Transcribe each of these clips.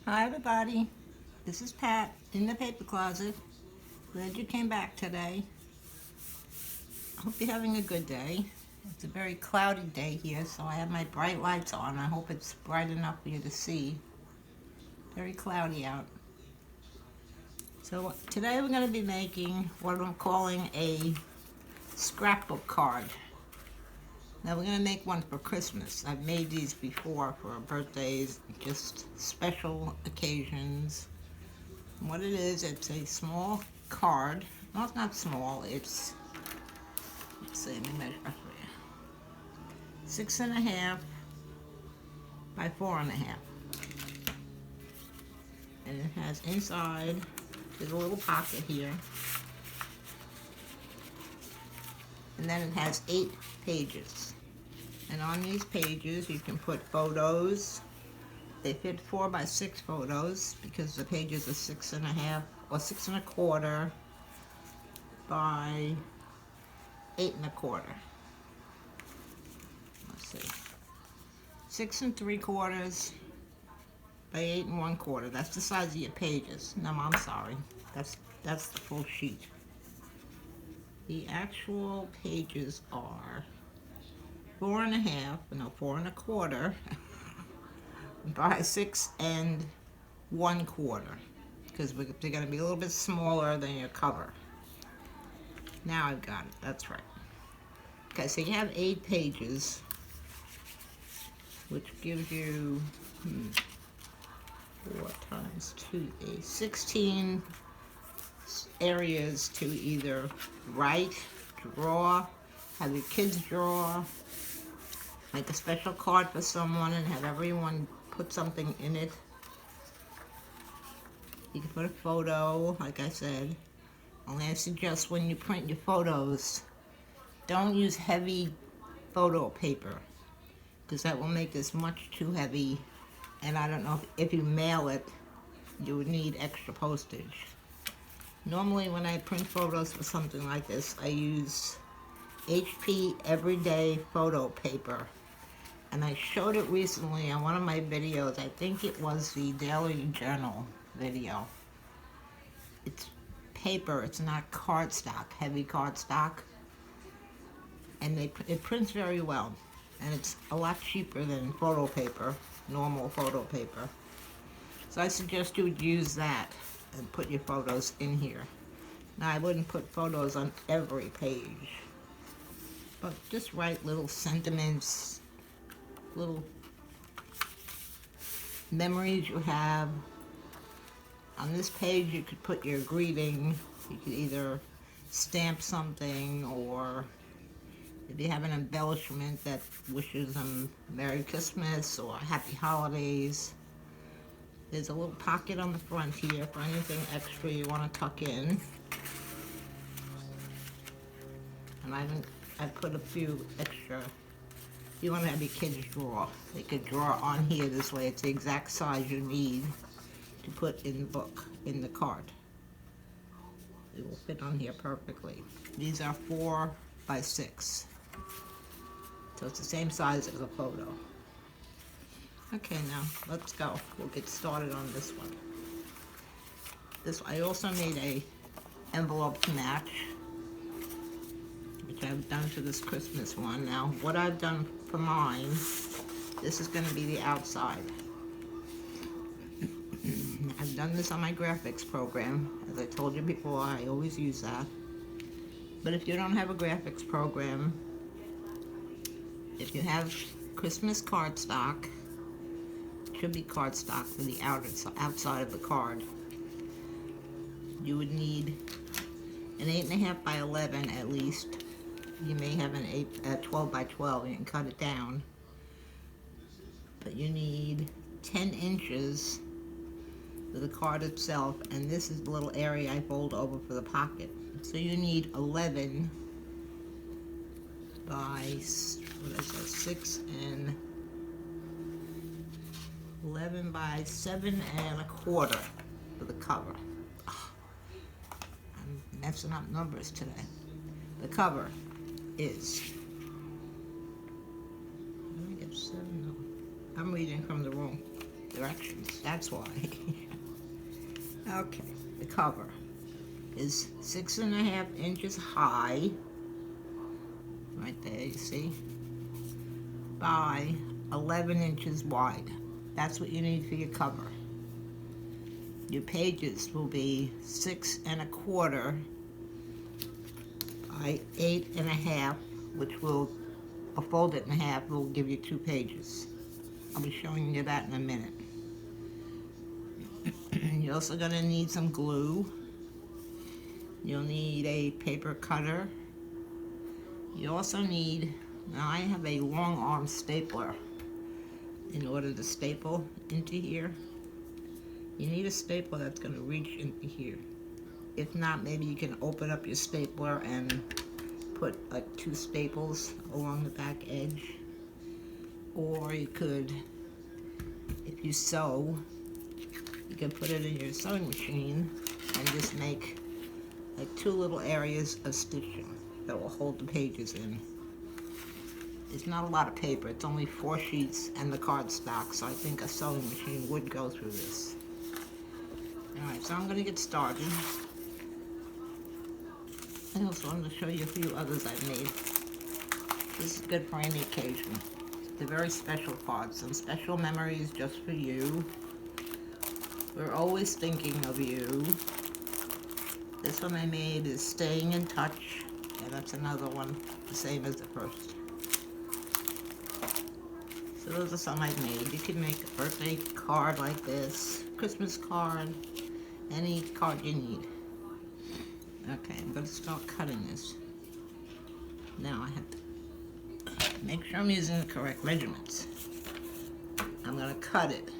Hi everybody, this is Pat in the paper closet. Glad you came back today. I hope you're having a good day. It's a very cloudy day here, so I have my bright lights on. I hope it's bright enough for you to see. Very cloudy out. So today we're going to be making what I'm calling a scrapbook card. Now we're going to make one for Christmas. I've made these before for birthdays, just special occasions. What it is, it's a small card. Well, it's not small, it's, let's see, let me measure for you. 6.5 by 4.5. And it has inside, there's a little pocket here. And then it has 8 pages. And on these pages you can put photos. They fit 4 by 6 photos because the pages are 6.5 or 6.25 by 8.25. Let's see, 6.75 by 8.25. That's the size of your pages. No, I'm sorry. That's the full sheet. The actual pages are 4.5, no, 4.25 by 6.25, because they're going to be a little bit smaller than your cover. Now I've got it. That's right. Okay, so you have 8 pages, which gives you 4 times 2 is 16 areas to either write, draw, have your kids draw, make a special card for someone and have everyone put something in it. You can put a photo, like I said. Only I suggest when you print your photos, don't use heavy photo paper, because that will make this much too heavy, and I don't know if you mail it, you would need extra postage. Normally when I print photos for something like this, I use HP Everyday Photo Paper. And I showed it recently on one of my videos. I think it was the Daily Journal video. It's paper, it's not cardstock, heavy cardstock. And it prints very well. And it's a lot cheaper than photo paper, normal photo paper. So I suggest you would use that and put your photos in here. Now I wouldn't put photos on every page, but just write little sentiments, little memories you have. On this page you could put your greeting. You could either stamp something, or if you have an embellishment that wishes them Merry Christmas or Happy Holidays. There's a little pocket on the front here for anything extra you want to tuck in. And I put a few extra. If you want to have your kids draw, they could draw on here this way. It's the exact size you need to put in the book, in the card. It will fit on here perfectly. These are 4 by 6. So it's the same size as a photo. Okay, now let's go. We'll get started on this one. I also made a envelope to match, which I've done for this Christmas one. Now, what I've done for mine, this is going to be the outside. I've done this on my graphics program. As I told you before, I always use that. But if you don't have a graphics program, if you have Christmas cardstock, should be cardstock for the outside of the card, you would need an 8.5 by 11 at least. You may have a 12 by 12, you can cut it down. But you need 10 inches for the card itself, and this is the little area I fold over for the pocket. So you need 11 by, what is that, 6 and 11 by 7.25 for the cover. Oh, I'm messing up numbers today. The cover is, let me get 7, no. I'm reading from the wrong directions. That's why. Okay, the cover is 6.5 inches high, right there, you see, by 11 inches wide. That's what you need for your cover. Your pages will be 6.25 by 8.5, which will, fold it in half, will give you 2 pages. I'll be showing you that in a minute. You're also going to need some glue. You'll need a paper cutter. You also need, now I have a long arm stapler in order to staple into here. You need a stapler that's going to reach into here. If not, maybe you can open up your stapler and put like 2 staples along the back edge. Or you could, if you sew, you can put it in your sewing machine and just make like 2 little areas of stitching that will hold the pages in. It's not a lot of paper, it's only 4 sheets and the cardstock, so I think a sewing machine would go through this. Alright, so I'm going to get started. I also wanted to show you a few others I've made. This is good for any occasion. They're very special cards, some special memories just for you. We're always thinking of you. This one I made is Staying in Touch, and that's another one, the same as the first. So those are some I've made. You can make a birthday card like this, Christmas card, any card you need. Okay, I'm going to start cutting this. Now I have to make sure I'm using the correct measurements. I'm going to cut it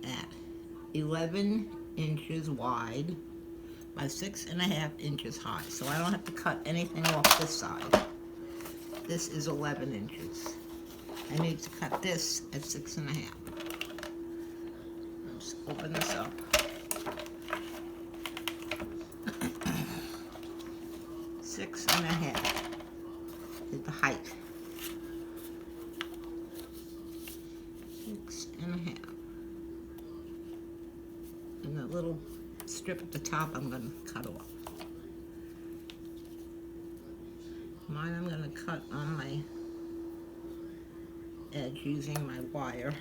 at 11 inches wide by 6.5 inches high. So I don't have to cut anything off this side. This is 11 inches. I need to cut this at 6.5. Let's open this up. Six and a half is the height. 6.5. And the little strip at the top I'm going to cut off. Mine I'm going to cut on my edge using my wire.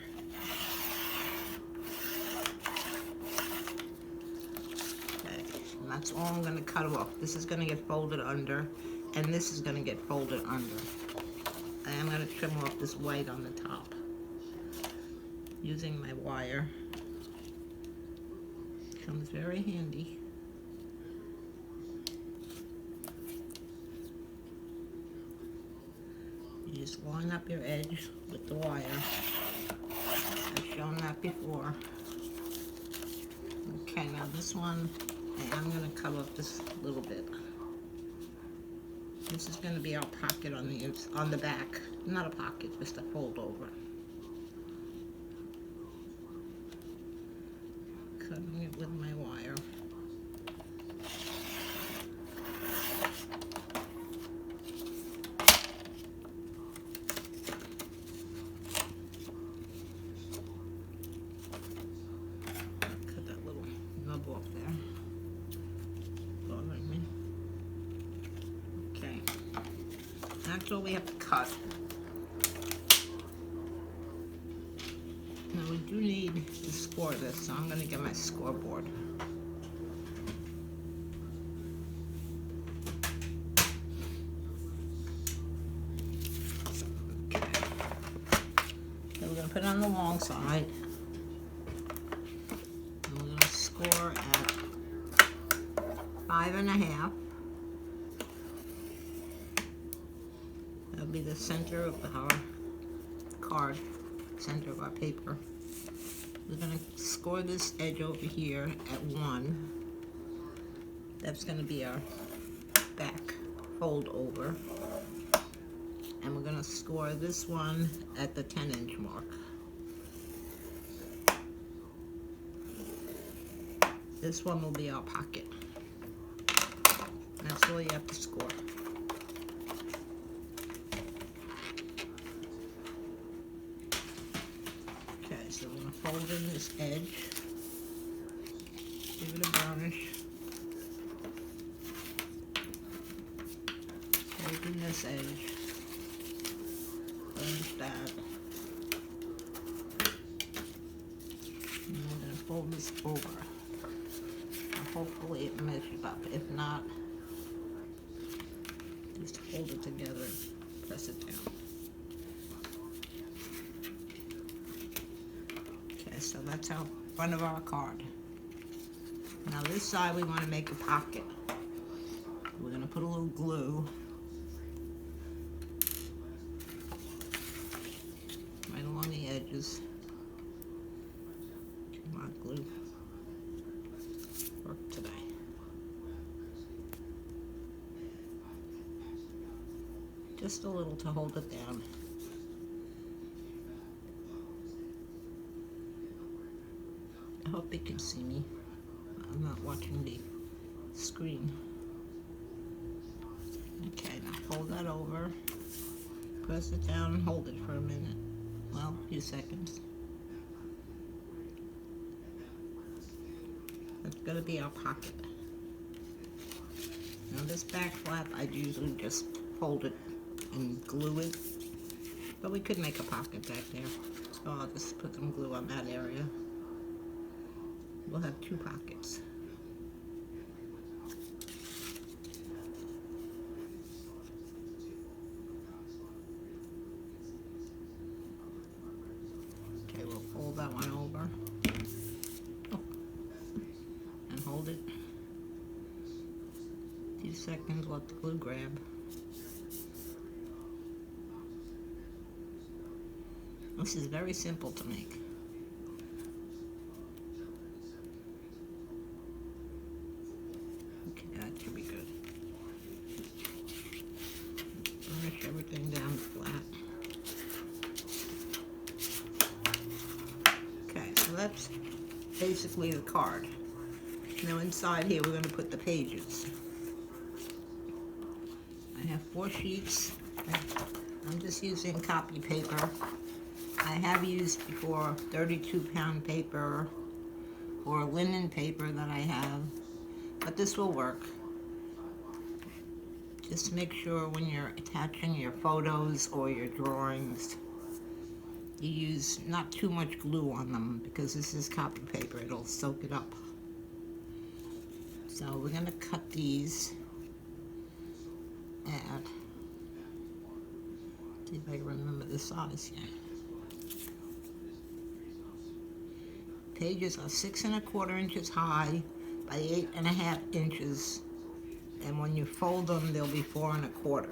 Okay, and that's all I'm going to cut off. This is going to get folded under, and this is going to get folded under. And I'm going to trim off this white on the top using my wire. Comes very handy. You just line up your edge with the wire. I've shown that before. Okay, now this one, I'm going to cut off this little bit. This is going to be our pocket on the back. Not a pocket, just a fold over. Cutting it with my wire. Cut that little nub off there. Bothering me. Okay. That's all we have to cut. Now we do need to score this, so I'm going to get my scoreboard. Okay. So we're going to put it on the long side. And we're going to score at 5.5. That'll be the center of our card. Center of our paper. We're going to score this edge over here at 1. That's going to be our back fold over. And we're going to score this one at the 10-inch mark. This one will be our pocket. That's all you have to score. So we're going to fold in this edge, give it a burnish, fold in this edge, burnish that, and we're going to fold this over. Now hopefully it measures up. If not, just hold it together, press it down. Okay, so that's our front of our card. Now this side we want to make a pocket. We're going to put a little glue right along the edges. Come on, glue. Work today. Just a little to hold it down. I hope you can see me. I'm not watching the screen. Okay, now fold that over. Press it down and hold it for a minute. Well, a few seconds. That's gonna be our pocket. Now this back flap, I'd usually just fold it and glue it. But we could make a pocket back there. So I'll just put some glue on that area. We'll have two pockets. Okay, we'll fold that one over. Oh. And hold it. A few seconds, let the glue grab. This is very simple to make. Okay, that should be good. Burnish everything down flat. Okay, so that's basically the card. Now inside here we're going to put the pages. I have 4 sheets. I'm just using copy paper. I have used before 32-pound paper or linen paper that I have, but this will work. Just make sure when you're attaching your photos or your drawings, you use not too much glue on them because this is copy paper, it'll soak it up. So we're going to cut these at, see if I can remember the size here. Pages are 6 1/4 inches high by 8 1/2 inches, and when you fold them, they'll be 4 1/4.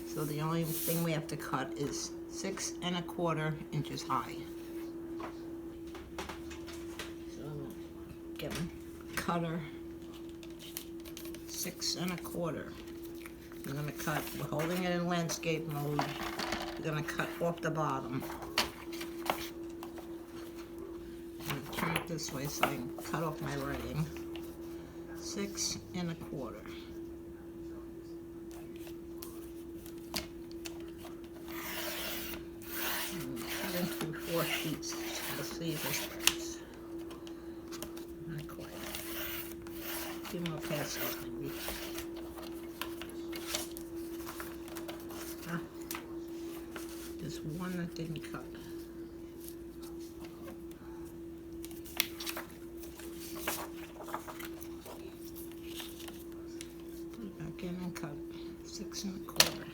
So the only thing we have to cut is 6 1/4 inches high. So I'm gonna get a cutter, 6 1/4. I'm gonna cut. We're holding it in landscape mode. We're gonna cut off the bottom. Turn it this way so I can cut off my writing. 6 1/4. Cut into 4 sheets. Let's see if this works. Not quite. A few more passes maybe. Ah, there's one that didn't cut. Again and cut 6 1/4.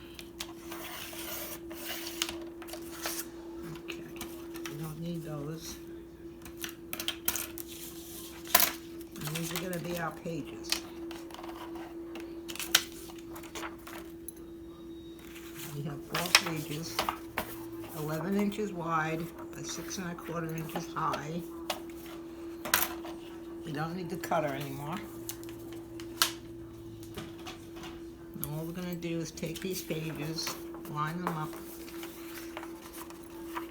Okay, we don't need those. And these are going to be our pages. We have 4 pages, 11 inches wide by 6 1/4 inches high. We don't need the cutter anymore. All we're going to do is take these pages, line them up,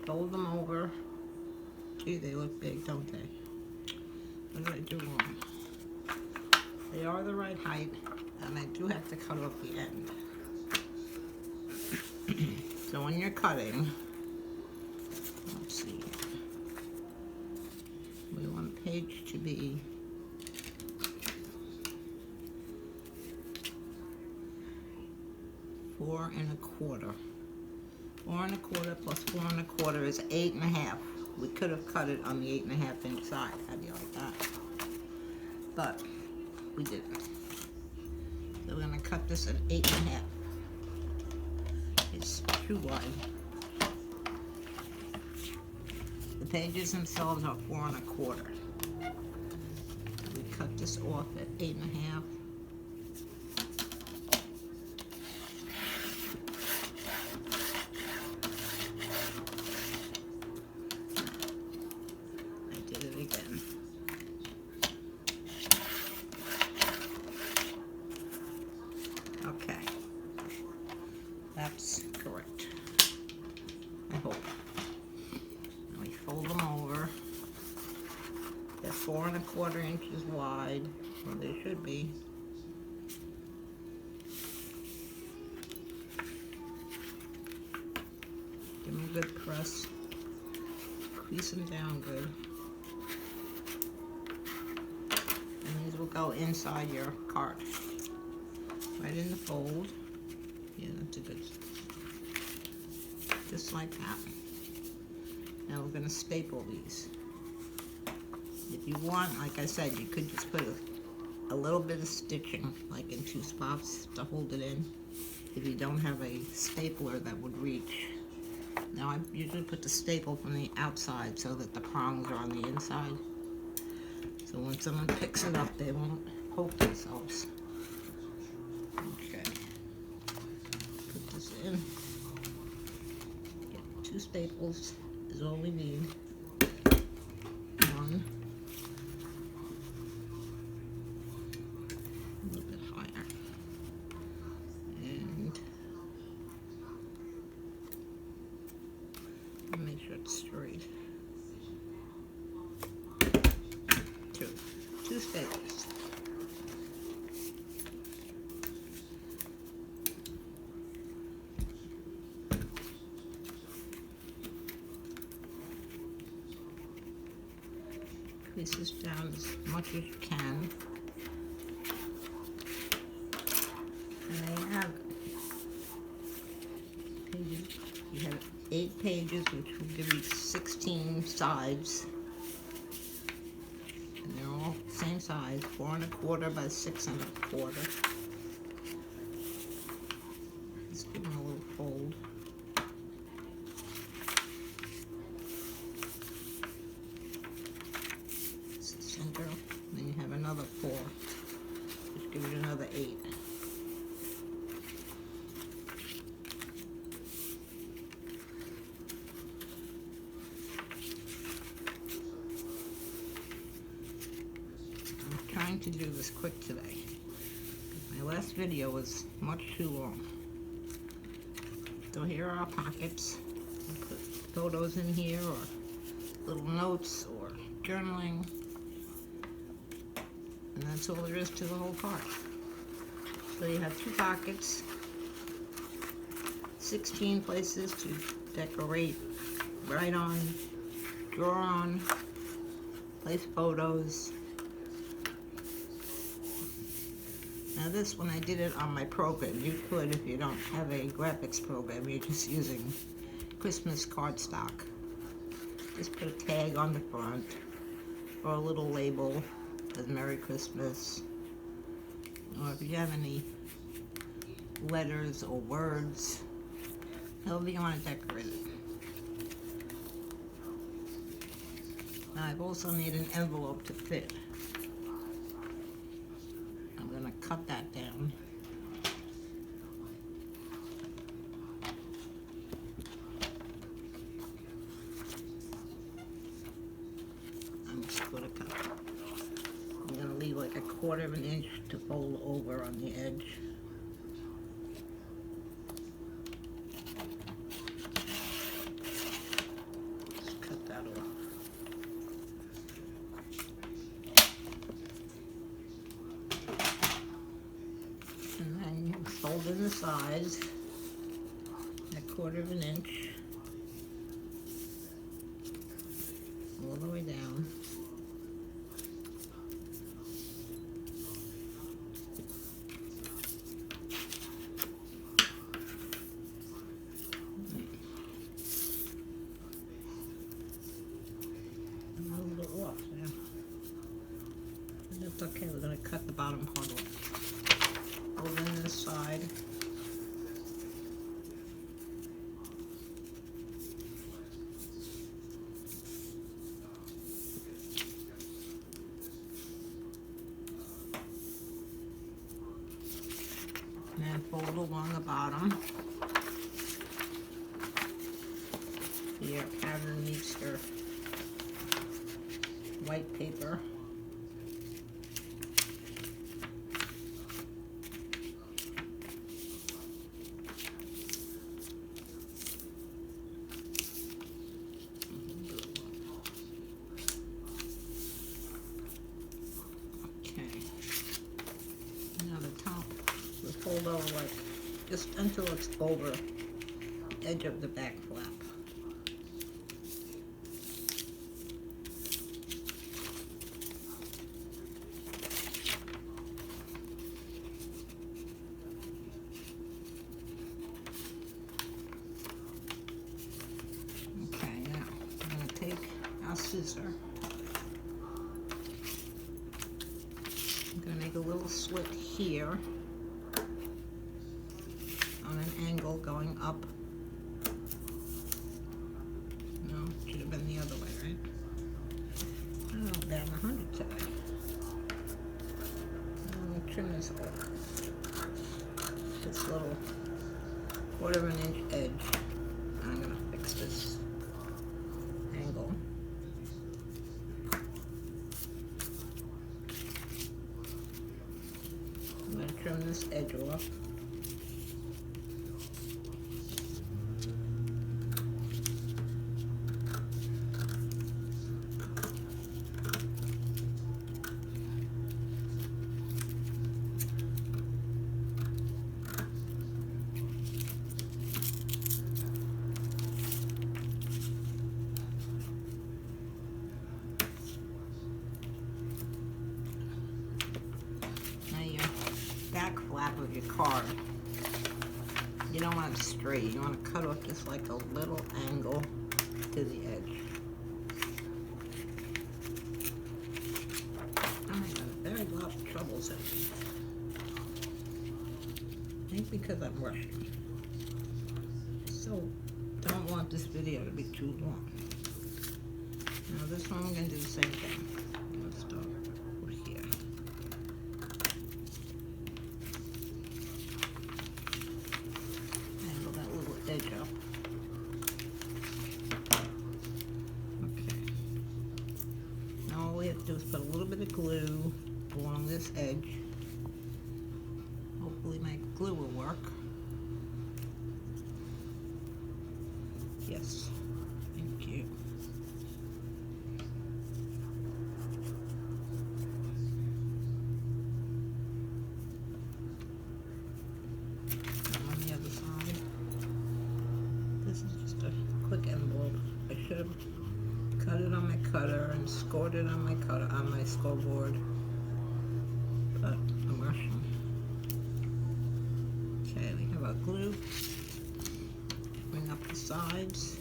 fold them over. Gee, they look big, don't they? What did I do wrong? They are the right height, and I do have to cut off the end. So when you're cutting, let's see, page to be 4 1/4. 4 1/4 plus 4 1/4 is 8 1/2. We could have cut it on the 8 1/2 inch side. How do you like that? But we didn't. So we're going to cut this at 8 1/2. It's too wide. The pages themselves are 4 1/4. We cut this off at 8 1/2. Again. Okay, that's correct, I hope. And we fold them over. They're 4 1/4 inches wide, or they should be. Give them a good press. Crease them down good. These will go inside your card, right in the fold. Yeah, that's a good, just like that. Now we're going to staple these. If you want, like I said, you could just put a little bit of stitching, like in 2 spots to hold it in, if you don't have a stapler that would reach. Now I usually put the staple from the outside so that the prongs are on the inside. So when someone picks it up, they won't poke themselves. Okay. Put this in. Get 2 staples is all we need. 1. A little bit higher. And make sure it's straight. 2 staples. Crease this down as much as you can. And there you have it. Pages. You have 8 pages, which will give you 16 sides. And they're all same size, 4 1/4 by 6 1/4. Just give them a little fold. It's the center. Then you have another 4, which gives you another 8. Trying to do this quick today. My last video was much too long. So here are our pockets. We'll put photos in here, or little notes, or journaling. And that's all there is to the whole card. So you have 2 pockets, 16 places to decorate, write on, draw on, place photos. Now this one, I did it on my program. You could, if you don't have a graphics program, you're just using Christmas cardstock. Just put a tag on the front, or a little label as Merry Christmas. Or if you have any letters or words, however you want to decorate it. Now I've also made an envelope to fit. I'm going to cut that down. I'm just going to cut. I'm going to leave like 1/4 of an inch to fold over on the edge. Just cut that off. And then you fold in the sides, 1/4 of an inch, all the way down. Okay, we're going to cut the bottom part off. Over on this side. And then fold along the bottom. Your pattern meets your white paper. Okay. Now the top, we fold over like just until it's over the edge of the back flap. Scissor. I'm going to make a little slit here on an angle going up. No, should have been the other way, right? Oh, down 100 today. I'm going to trim this off. This little 1/4 inch edge. I'm going to fix this angle. I'm going to trim this edge off. Back flap of your card, you don't want it straight, you want to cut off just like a little angle to the edge. I'm having a very lot of troubles with it. I think because I'm rushing. So, don't want this video to be too long. Now this one I'm going to do the same thing. I'm going to start over here. Edge up. Okay. Now all we have to do is put a little bit of glue along this edge. Hopefully my glue will work. Yes. Thank you. On the other side. This is just a quick envelope. I should have cut it on my cutter and scored it on my cutter on my scoreboard, but I'm rushing. Okay, we have our glue. Bring up the sides.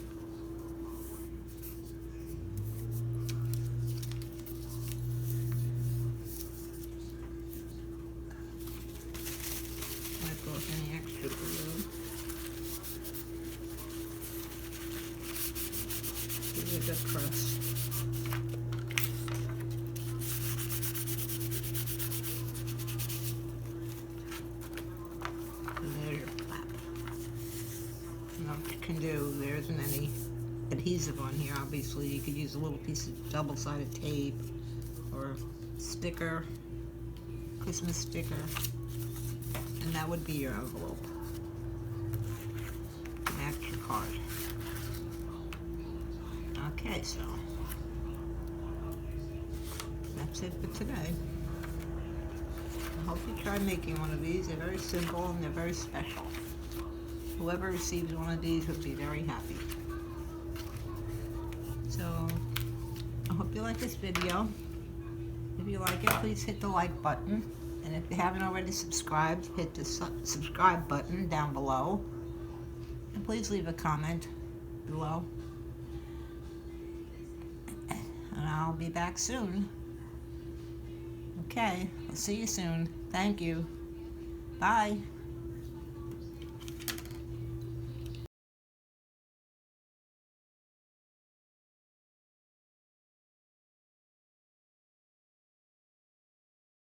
Wipe off any extra glue. Give it a good press. And there's your flap. Now what you can do, there isn't any adhesive on here, obviously. You could use a little piece of double-sided tape or sticker, Christmas sticker, and that would be your envelope. Match your card. Okay, so that's it for today. I hope you try making one of these. They're very simple and they're very special. Whoever receives one of these would be very happy. So, I hope you like this video. If you like it, please hit the like button. And if you haven't already subscribed, hit the subscribe button down below. And please leave a comment below. And I'll be back soon. Okay, I'll see you soon. Thank you. Bye.